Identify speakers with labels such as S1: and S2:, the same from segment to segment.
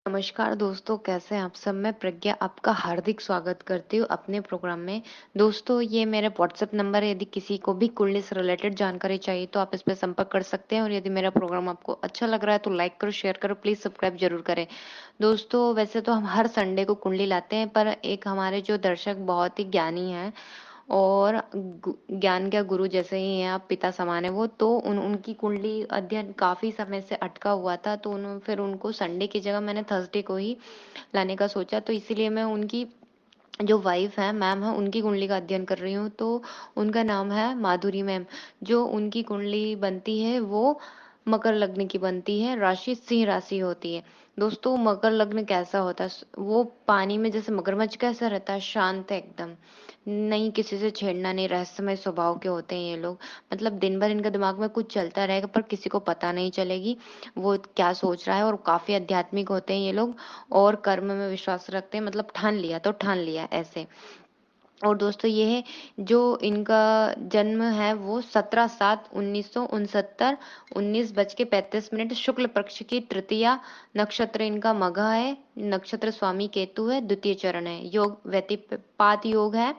S1: नमस्कार दोस्तों, कैसे हैं आप सब? मैं प्रज्ञा आपका हार्दिक स्वागत करती हूँ अपने प्रोग्राम में। दोस्तों, ये मेरा व्हाट्सएप नंबर है। यदि किसी को भी कुंडली से रिलेटेड जानकारी चाहिए तो आप इस पे संपर्क कर सकते हैं। और यदि मेरा प्रोग्राम आपको अच्छा लग रहा है तो लाइक करो, शेयर करो, प्लीज सब्सक्राइब जरूर करें। दोस्तों, वैसे तो हम हर संडे को कुंडली लाते हैं, पर एक हमारे जो दर्शक बहुत ही ज्ञानी हैं और ज्ञान के गुरु जैसे ही हैं, आप पिता समान है वो, तो उनकी कुंडली अध्ययन काफी समय से अटका हुआ था, तो फिर उनको संडे की जगह मैंने थर्सडे को ही लाने का सोचा। तो इसीलिए मैं उनकी जो वाइफ है, मैम है, उनकी कुंडली का अध्ययन कर रही हूँ। तो उनका नाम है माधुरी मैम। जो उनकी कुंडली बनती है वो मकर लग्न की बनती है, राशि सिंह राशि होती है। दोस्तों, मकर लग्न कैसा होता है? वो पानी में जैसे मगरमच्छ कैसा रहता है, शांत है एकदम, नहीं किसी से छेड़ना नहीं, रहस्यमय स्वभाव के होते हैं ये लोग। मतलब दिन भर इनके दिमाग में कुछ चलता रहेगा पर किसी को पता नहीं चलेगी वो क्या सोच रहा है। और काफी आध्यात्मिक होते हैं ये लोग और कर्म में विश्वास रखते हैं। मतलब ठान लिया तो ठान लिया ऐसे। और दोस्तों, ये है जो इनका जन्म है वो 17/7/1969, 19:35 शुक्ल पक्ष की तृतीया, नक्षत्र इनका मघा है, नक्षत्र स्वामी केतु है, द्वितीय चरण है, योग व्यतिपात योग है,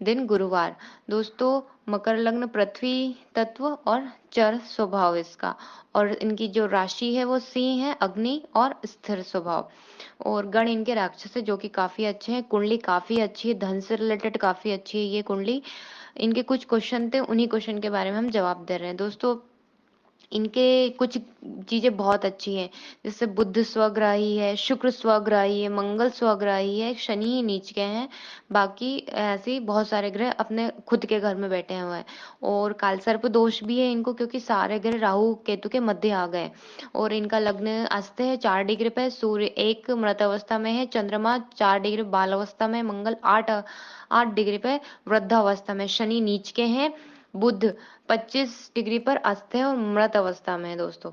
S1: दिन गुरुवार। दोस्तों, मकर लग्न पृथ्वी तत्व और चर स्वभाव इसका। और इनकी जो राशि है वो सिंह है, अग्नि और स्थिर स्वभाव। और गण इनके राक्षस है जो कि काफी अच्छे हैं। कुंडली काफी अच्छी है, धन से रिलेटेड काफी अच्छी है ये कुंडली। इनके कुछ क्वेश्चन थे, उन्हीं क्वेश्चन के बारे में हम जवाब दे रहे हैं। दोस्तों, इनके कुछ चीजें बहुत अच्छी हैं। जैसे बुध स्वग्राही है, शुक्र स्वग्राही है, मंगल स्वग्राही है, शनि ही नीच के हैं। बाकी ऐसे ही बहुत सारे ग्रह अपने खुद के घर में बैठे हुए हैं। और कालसर्प दोष भी है इनको, क्योंकि सारे ग्रह राहु केतु के मध्य आ गए। और इनका लग्न अस्त है 4 डिग्री पे, सूर्य 1 मृत अवस्था में है, चंद्रमा 4 डिग्री बाल अवस्था में, मंगल 8 डिग्री पे वृद्धावस्था में, शनि नीच के हैं, बुध 25 डिग्री पर अस्त है और मृत अवस्था में है। दोस्तों,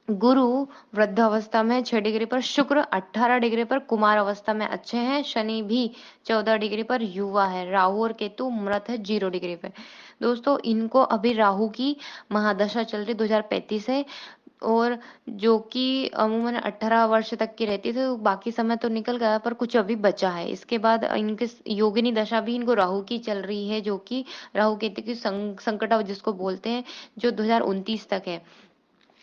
S1: गुरु वृद्ध अवस्था में 6 डिग्री पर, शुक्र 18 डिग्री पर कुमार अवस्था में अच्छे हैं, शनि भी 14 डिग्री पर युवा है, राहु और केतु मृत है 0 डिग्री पे। दोस्तों, इनको अभी राहु की महादशा चल रही 2035 है। और जो कि अमूमन 18 वर्ष तक की रहती थी, तो बाकी समय तो निकल गया पर कुछ अभी बचा है। इसके बाद इनके योगिनी दशा भी इनको राहु की चल रही है, जो कि राहु केतु की संकट जिसको बोलते हैं, जो 2029 तक है।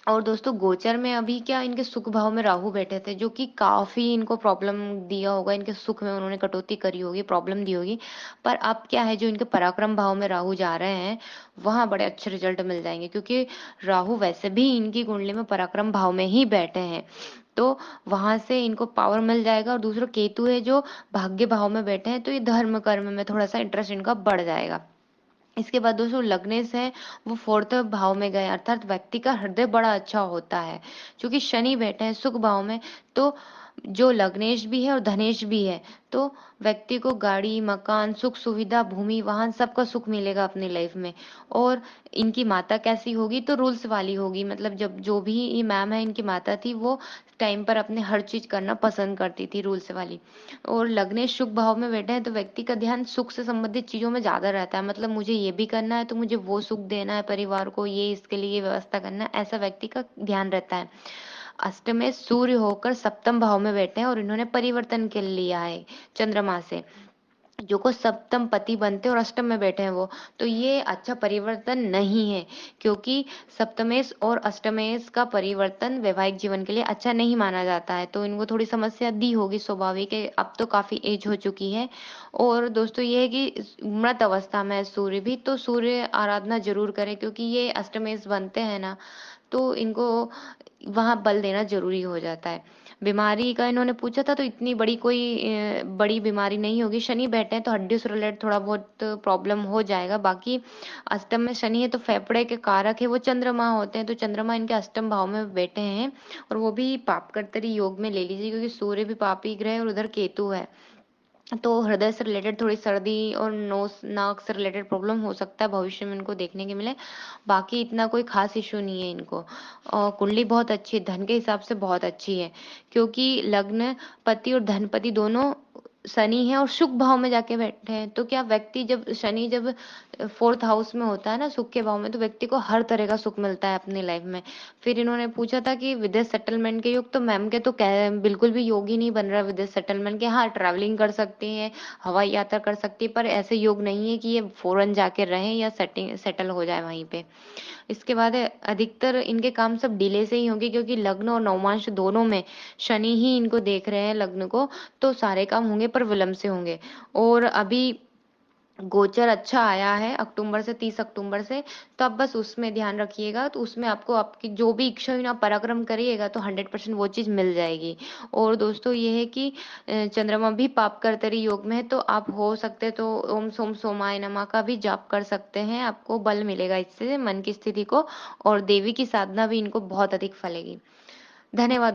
S1: और दोस्तों, गोचर में अभी क्या इनके सुख भाव में राहु बैठे थे, जो कि काफी इनको प्रॉब्लम दिया होगा, इनके सुख में उन्होंने कटौती करी होगी, प्रॉब्लम दी होगी। पर अब क्या है, जो इनके पराक्रम भाव में राहु जा रहे हैं वहां बड़े अच्छे रिजल्ट मिल जाएंगे, क्योंकि राहु वैसे भी इनकी कुंडली में पराक्रम भाव में ही बैठे हैं। तो वहां से इनको पावर मिल जाएगा। और दूसरा केतु है जो भाग्य भाव में बैठे हैं, तो ये धर्म कर्म में थोड़ा सा इंटरेस्ट इनका बढ़ जाएगा। इसके बाद दोस्तों, लग्नेश है वो फोर्थ भाव में गए, अर्थात व्यक्ति का हृदय बड़ा अच्छा होता है। क्योंकि शनि बैठे हैं सुख भाव में, तो जो लग्नेश भी है और धनेश भी है, तो व्यक्ति को गाड़ी मकान सुख सुविधा भूमि वाहन सबका सुख मिलेगा अपनी लाइफ में। और इनकी माता कैसी होगी, तो रूल्स वाली होगी। मतलब जब जो भी ये मैम है इनकी माता थी, वो टाइम पर अपने हर चीज करना पसंद करती थी, रूल्स वाली। और लग्नेश शुभ भाव में बैठे हैं, तो व्यक्ति का ध्यान सुख से संबंधित चीजों में ज्यादा रहता है। मतलब मुझे ये भी करना है तो मुझे वो सुख देना है परिवार को, ये इसके लिए व्यवस्था करना है, ऐसा व्यक्ति का ध्यान रहता है। अष्टम में सूर्य होकर सप्तम भाव में बैठे हैं और इन्होंने परिवर्तन के लिया है चंद्रमा से, जो को सप्तम पति बनते हैं और अष्टम में बैठे हैं वो। तो ये अच्छा परिवर्तन नहीं है, क्योंकि सप्तमेश और अष्टमेश का परिवर्तन वैवाहिक जीवन के लिए अच्छा नहीं माना जाता है। तो इनको थोड़ी समस्या दी होगी, स्वाभाविक है, अब तो काफी एज हो चुकी है। और दोस्तों, ये है कि मृत अवस्था में है सूर्य भी, तो सूर्य आराधना जरूर करें, क्योंकि ये अष्टमेश बनते हैं ना, तो इनको वहां बल देना जरूरी हो जाता है। बीमारी का इन्होंने पूछा था, तो इतनी बड़ी कोई बड़ी बीमारी नहीं होगी। शनि बैठे हैं तो हड्डियों से रिलेटेड थोड़ा बहुत प्रॉब्लम हो जाएगा। बाकी अष्टम में शनि है तो फेफड़े के कारक है वो चंद्रमा होते हैं, तो चंद्रमा इनके अष्टम भाव में बैठे हैं। और वो भी पाप कर्तरी योग में ले लीजिए, क्योंकि सूर्य भी पापी ग्रह है और उधर केतु है। तो हृदय से रिलेटेड थोड़ी सर्दी और नोस नाक से रिलेटेड प्रॉब्लम हो सकता है भविष्य में इनको देखने के मिले। बाकी इतना कोई खास इशू नहीं है इनको। और कुंडली बहुत अच्छी है, धन के हिसाब से बहुत अच्छी है, क्योंकि लग्न पति और धनपति दोनों शनि है और शुभ भाव में जाके बैठे हैं, तो क्या व्यक्ति जब शनि जब फोर्थ हाउस में होता है ना, सुख के भाव में, तो व्यक्ति को हर तरह का सुख मिलता है अपनी लाइफ में। फिर इन्होंने पूछा था कि विदेश सेटलमेंट के योग, तो मैम के तो बिल्कुल भी योग ही नहीं बन रहा विदेश सेटलमेंट के। हाँ, ट्रैवलिंग कर सकती हैं, हवाई यात्रा कर सकती है, पर ऐसे योग नहीं है कि ये फॉरेन जाके रहें या सेटल हो जाए वहीं पे। इसके बाद है, अधिकतर इनके काम सब डिले से ही होंगे, क्योंकि लग्न और नवमांश दोनों में शनि ही इनको देख रहे हैं लग्न को, तो सारे काम होंगे पर विलंब से होंगे। और अभी गोचर अच्छा आया है अक्टूबर से, 30 अक्टूबर से, तो आप बस उसमें ध्यान रखिएगा, तो उसमें आपको आपकी जो भी इच्छा हुई ना पराक्रम करिएगा तो 100% वो चीज मिल जाएगी। और दोस्तों ये है कि चंद्रमा भी पाप करतरी योग में है, तो आप हो सकते तो ओम सोम सोमाय नमः का भी जाप कर सकते हैं, आपको बल मिलेगा इससे मन की स्थिति को, और देवी की साधना भी इनको बहुत अधिक फलेगी। धन्यवाद।